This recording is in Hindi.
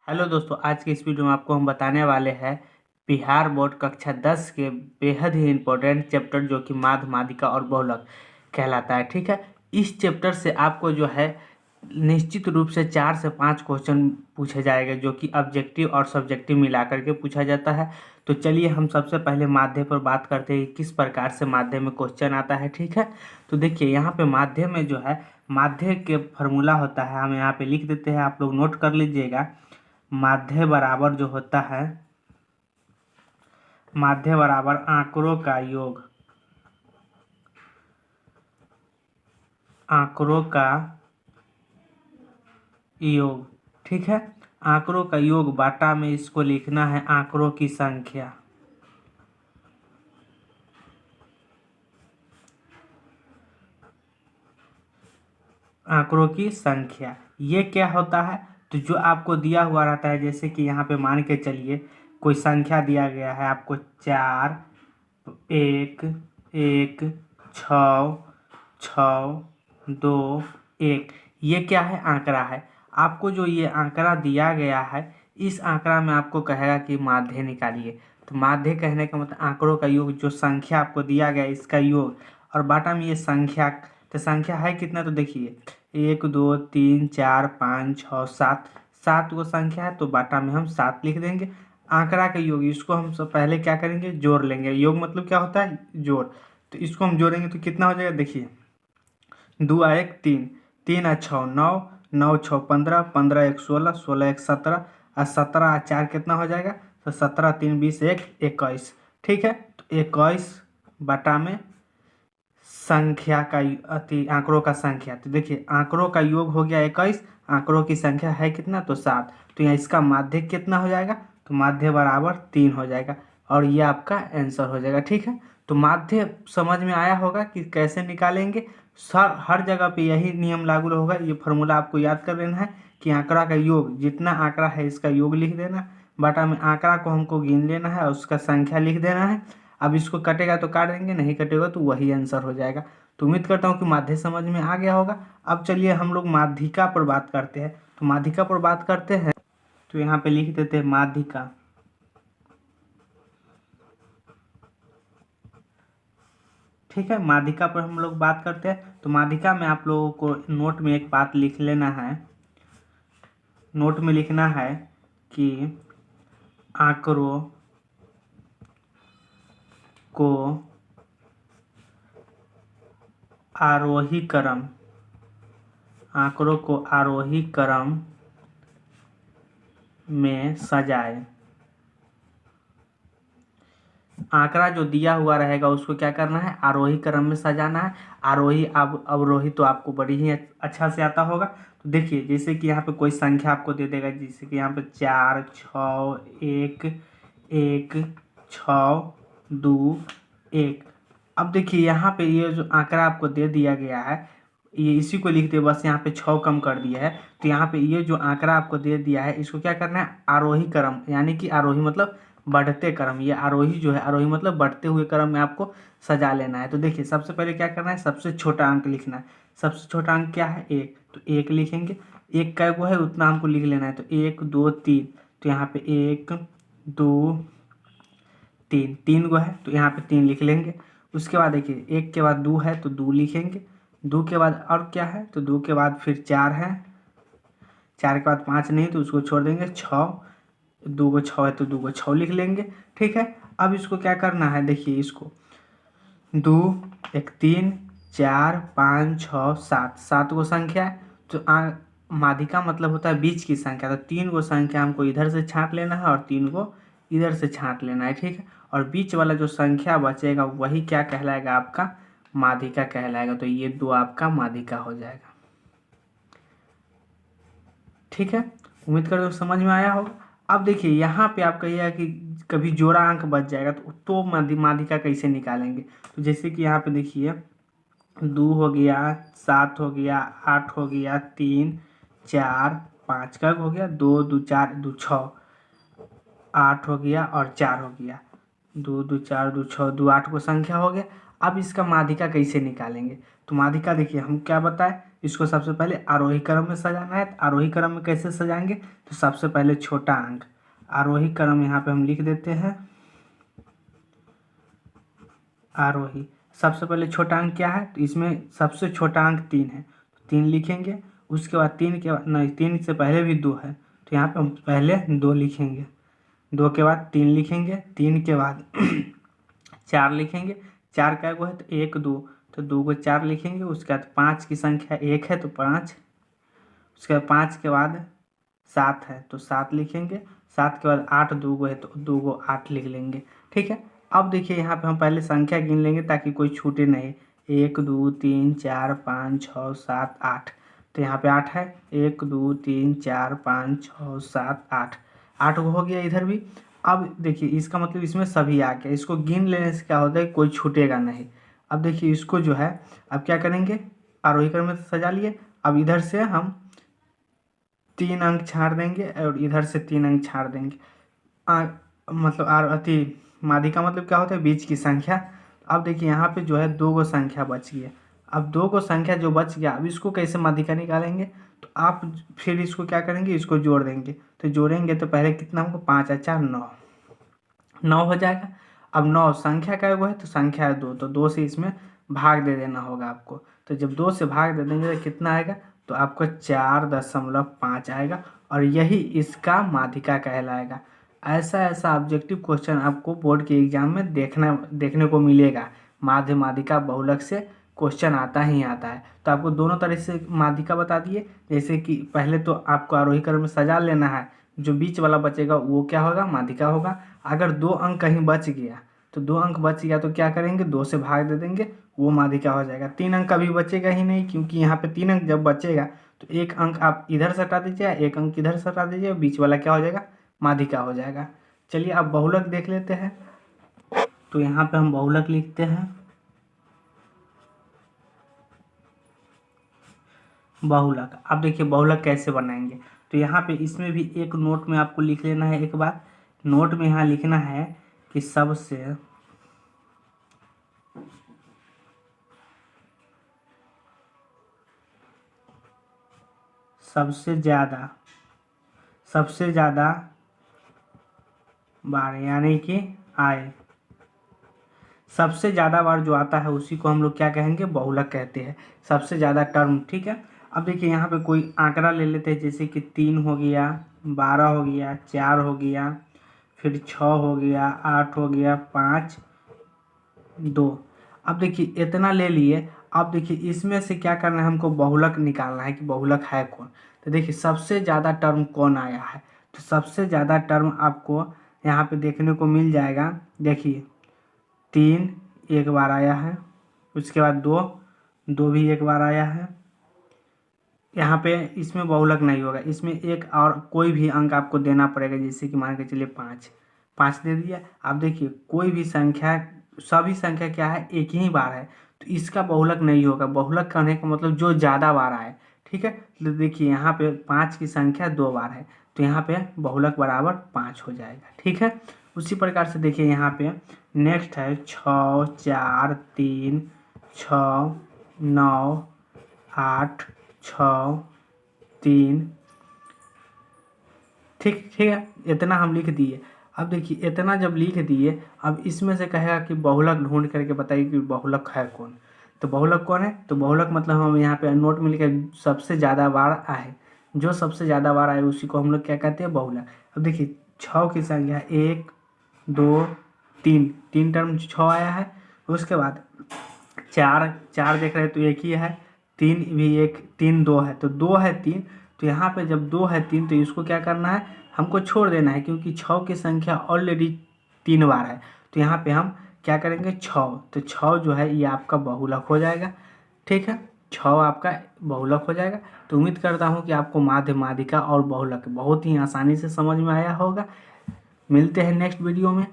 हेलो दोस्तों, आज के इस वीडियो में आपको हम बताने वाले हैं बिहार बोर्ड कक्षा 10 के बेहद ही इम्पोर्टेंट चैप्टर जो कि माध्य माध्यिका और बहुलक कहलाता है। ठीक है, इस चैप्टर से आपको जो है निश्चित रूप से 4 से 5 क्वेश्चन पूछे जाएंगे जो कि ऑब्जेक्टिव और सब्जेक्टिव मिला करके पूछा जाता है। तो चलिए हम सबसे पहले माध्य पर बात करते हैं, किस प्रकार से माध्य में क्वेश्चन आता है। ठीक है, तो देखिए यहाँ पे माध्य में जो है माध्य के फॉर्मूला होता है, हम यहाँ पे लिख देते हैं, आप लोग नोट कर लीजिएगा। माध्य बराबर जो होता है, माध्य बराबर आंकड़ों का योग, आंकड़ों का योग। ठीक है, आंकड़ों का योग बाटा में इसको लिखना है आंकड़ों की संख्या। आंकड़ों की संख्या ये क्या होता है, तो जो आपको दिया हुआ रहता है, जैसे कि यहाँ पे मान के चलिए कोई संख्या दिया गया है आपको 4, 1, 1, 6, 6, 2, 1, ये क्या है, आंकड़ा है। आपको जो ये आंकड़ा दिया गया है, इस आंकड़ा में आपको कहेगा कि माध्य निकालिए। तो माध्य कहने का मतलब आंकड़ों का योग, जो संख्या आपको दिया गया है इसका योग, और बाटा में ये संख्या, तो संख्या है कितना, तो देखिए 1, 2, 3, 4, 5, 6, 7, 7 गो संख्या है, तो बाटा में हम 7 लिख देंगे। आंकड़ा का योग, इसको हम सब पहले क्या करेंगे, जोड़ लेंगे। योग मतलब क्या होता है, जोड़। तो इसको हम जोड़ेंगे तो कितना हो जाएगा, देखिए 2 आ 1 3, 3 आ 6 9, 9 6 15, 15 1 16, 16 1 17, और 17 आ 4 कितना हो जाएगा, तो 17 3 20 1 21। ठीक है, तो 21 बटा में संख्या का आंकड़ों का संख्या। तो देखिए आंकड़ों का योग हो गया 21, आंकड़ों की संख्या है कितना, तो 7। तो यहाँ इसका माध्य कितना हो जाएगा, तो माध्य बराबर 3 हो जाएगा, और ये आपका आंसर हो जाएगा। ठीक है, तो माध्य समझ में आया होगा कि कैसे निकालेंगे। हर जगह पे यही नियम लागू होगा। ये फार्मूला आपको याद कर लेना है कि आंकड़ा का योग, जितना आंकड़ा है इसका योग लिख देना, बटा में आंकड़ा को हमको गिन लेना है और उसका संख्या लिख देना है। अब इसको कटेगा तो काट देंगे, नहीं कटेगा तो वही आंसर हो जाएगा। तो उम्मीद करता हूँ कि माध्य समझ में आ गया होगा। अब चलिए हम लोग माध्यिका पर बात करते हैं। तो माध्यिका पर बात करते हैं, तो यहाँ पे लिख देते हैं माध्यिका। ठीक है, माध्यिका पर हम लोग बात करते हैं। तो माध्यिका में आप लोगों को नोट में एक बात लिख लेना है, नोट में लिखना है कि आंकड़ों को आरोही क्रम, आंकड़ों को आरोही क्रम में सजाए। आंकड़ा जो दिया हुआ रहेगा उसको क्या करना है, आरोही क्रम में सजाना है। आरोही अब अवरोही तो आपको बड़ी ही अच्छा से आता होगा। तो देखिए जैसे कि यहाँ पे कोई संख्या आपको दे देगा, जैसे कि यहाँ पे 4 6 1 1 6 2 1। अब देखिए यहाँ पे ये जो आंकड़ा आपको दे दिया गया है, ये इसी को लिखते बस यहाँ पे 6 कम कर दिया है। तो यहाँ पे ये जो आंकड़ा आपको दे दिया है, इसको क्या करना है, आरोही क्रम, यानी कि आरोही मतलब बढ़ते क्रम, ये आरोही जो है, आरोही मतलब बढ़ते हुए क्रम में आपको सजा लेना है। तो देखिए सबसे पहले क्या करना है, सबसे छोटा अंक लिखना है। सबसे छोटा अंक क्या है, 1, तो 1 लिखेंगे। 1 का वो है उतना हमको लिख लेना है, तो 1 2 3, तो यहाँ पे 1 2 3, 3 गो है तो यहाँ पे 3 लिख लेंगे। उसके बाद देखिए 1 के बाद 2 है तो 2 लिखेंगे। 2 के बाद और क्या है, तो 2 के बाद फिर 4 है। 4 के बाद 5 नहीं तो उसको छोड़ देंगे। 6, 2 को 6 है तो 2 को 6 लिख लेंगे। ठीक है, अब इसको क्या करना है, देखिए इसको 2 1 3 4 5 6 7, 7 गो संख्या है। तो माध्यिका मतलब होता है बीच की संख्या, तो 3 गो संख्या हमको इधर से छांट लेना है और 3 गो इधर से छांट लेना है। ठीक है, और बीच वाला जो संख्या बचेगा वही क्या कहलाएगा, आपका माध्यिका कहलाएगा। तो ये 2 आपका माध्यिका हो जाएगा। ठीक है, उम्मीद करते हो समझ में आया होगा। अब देखिए यहाँ पे आपका यह है कि कभी जोड़ा अंक बच जाएगा तो माध्यिका कैसे निकालेंगे। तो जैसे कि यहाँ पे देखिए 2 हो गया, 7 हो गया, 8 हो गया, 3 4 5 का हो गया, 2 2 4 2 6, 8 हो गया और 4 हो गया, 2 2 4 2 6 2 8 को संख्या हो गया। अब इसका माध्यिका कैसे निकालेंगे, तो माध्यिका देखिए हम क्या बताएं, इसको सबसे पहले आरोही क्रम में सजाना है। तो आरोही क्रम में कैसे सजाएंगे, तो सबसे पहले छोटा अंक आरोही क्रम यहाँ पे हम लिख देते हैं। आरोही सबसे पहले छोटा अंक क्या है, तो इसमें सबसे छोटा अंक 3 है, तो 3 लिखेंगे। उसके बाद 3 के बाद नहीं, 3 से पहले भी 2 है, तो यहाँ पे हम पहले 2 लिखेंगे। 2 के बाद 3 लिखेंगे। 3 के बाद 4 लिखेंगे। 4 का गो है तो 1 2, तो 2 को 4 लिखेंगे। उसके बाद 5 की संख्या 1 है तो 5। उसके बाद 5 के बाद 7 है तो 7 लिखेंगे। 7 के बाद 8 2 गो है तो 2 गो 8 लिख लेंगे। ठीक है, अब देखिए यहाँ पे हम पहले संख्या गिन लेंगे ताकि कोई छूटे नहीं। 1 2 3 4 5 6 7 8, तो यहाँ पे 8 है। 1 2 3 4 5 6 7 8, 8 हो गया इधर भी। अब देखिए इसका मतलब इसमें सभी आ गया। इसको गिन लेने से क्या होता है, कोई छूटेगा नहीं। अब देखिए इसको जो है अब क्या करेंगे, आरोही क्रम में सजा लिए। अब इधर से हम 3 अंक छाड़ देंगे और इधर से 3 अंक छाड़ देंगे। मतलब अति माध्यिका मतलब क्या होता है, बीच की संख्या। अब देखिए यहाँ पे जो है 2 गो संख्या बच गया। अब 2 गो संख्या जो बच गया, अब इसको कैसे माध्यिका निकालेंगे, तो आप फिर इसको क्या करेंगे, इसको जोड़ देंगे। तो जोड़ेंगे तो पहले कितना हमको 5 और 4 9, 9 हो जाएगा। अब 9 संख्या का वो है तो संख्या है 2, तो 2 से इसमें भाग दे देना होगा आपको। तो जब 2 से भाग दे देंगे तो कितना आएगा, तो आपको 4.5 आएगा और यही इसका माध्यिका कहलाएगा। ऐसा ऐसा ऑब्जेक्टिव क्वेश्चन आपको बोर्ड के एग्जाम में देखने को मिलेगा। माध्य माध्यिका बहुलक से क्वेश्चन आता ही आता है। तो आपको दोनों तरह से माध्यिका बता दिए। जैसे कि पहले तो आपको आरोही क्रम में सजा लेना है, जो बीच वाला बचेगा वो क्या होगा, माध्यिका होगा। अगर 2 अंक कहीं बच गया तो 2 अंक बच गया तो क्या करेंगे, 2 से भाग दे देंगे, वो माध्यिका हो जाएगा। 3 अंक कभी बचेगा ही नहीं, क्योंकि यहाँ पे 3 अंक जब बचेगा तो 1 अंक आप इधर से हटा दीजिए, 1 अंक इधर से हटा दीजिए, बीच वाला क्या हो जाएगा, माध्यिका हो जाएगा। चलिए अब बहुलक देख लेते हैं। तो यहाँ पे हम बहुलक लिखते हैं। बहुलक, अब देखिए बहुलक कैसे बनाएंगे। तो यहाँ पे इसमें भी एक नोट में आपको लिख लेना है। एक बात नोट में यहाँ लिखना है कि सबसे ज़्यादा बार, यानी कि आए, सबसे ज़्यादा बार जो आता है उसी को हम लोग क्या कहेंगे, बहुलक कहते हैं। सबसे ज़्यादा टर्म। ठीक है, अब देखिए यहाँ पे कोई आंकड़ा ले लेते हैं, जैसे कि 3 हो गया, 12 हो गया, 4 हो गया, फिर 6 हो गया, 8 हो गया, 5 2। अब देखिए इतना ले लिए। अब देखिए इसमें से क्या करना है, हमको बहुलक निकालना है कि बहुलक है कौन। तो देखिए सबसे ज़्यादा टर्म कौन आया है, तो सबसे ज़्यादा टर्म आपको यहाँ पे देखने को मिल जाएगा। देखिए 3 एक बार आया है, उसके बाद 2 भी एक बार आया है। यहाँ पे इसमें बहुलक नहीं होगा, इसमें एक और कोई भी अंक आपको देना पड़ेगा। जैसे कि मान के चलिए 5 दे दिया। अब देखिए कोई भी संख्या, सभी संख्या क्या है, एक ही बार है, तो इसका बहुलक नहीं होगा। बहुलक करने का मतलब जो ज़्यादा बार आए। ठीक है, तो देखिए यहाँ पे 5 की संख्या 2 बार है, तो यहाँ पे बहुलक बराबर 5 हो जाएगा। ठीक है, उसी प्रकार से देखिए यहाँ पे नेक्स्ट है 6 4 3 6 9 8 6 3। ठीक है, इतना हम लिख दिए। अब देखिए इतना जब लिख दिए, अब इसमें से कहेगा कि बहुलक ढूंढ करके बताइए कि बहुलक है कौन। तो बहुलक कौन है, तो बहुलक मतलब हम यहाँ पे नोट में लिखे सबसे ज़्यादा बार आए, जो सबसे ज़्यादा बार आए उसी को हम लोग क्या कहते हैं, बहुलक। अब देखिए 6 की संख्या 1 2 3 टर्म 6 आया है। उसके बाद 4 देख रहे हैं तो एक ही है, 3 भी एक, 3 2 है, तो 2 है 3। तो यहाँ पे जब 2 है 3 तो इसको क्या करना है, हमको छोड़ देना है, क्योंकि 6 की संख्या ऑलरेडी 3 बार है। तो यहाँ पे हम क्या करेंगे 6, तो 6 जो है ये आपका बहुलक हो जाएगा। ठीक है, 6 आपका बहुलक हो जाएगा। तो उम्मीद करता हूँ कि आपको माध्य माध्यिका और बहुलक बहुत ही आसानी से समझ में आया होगा। मिलते हैं नेक्स्ट वीडियो में।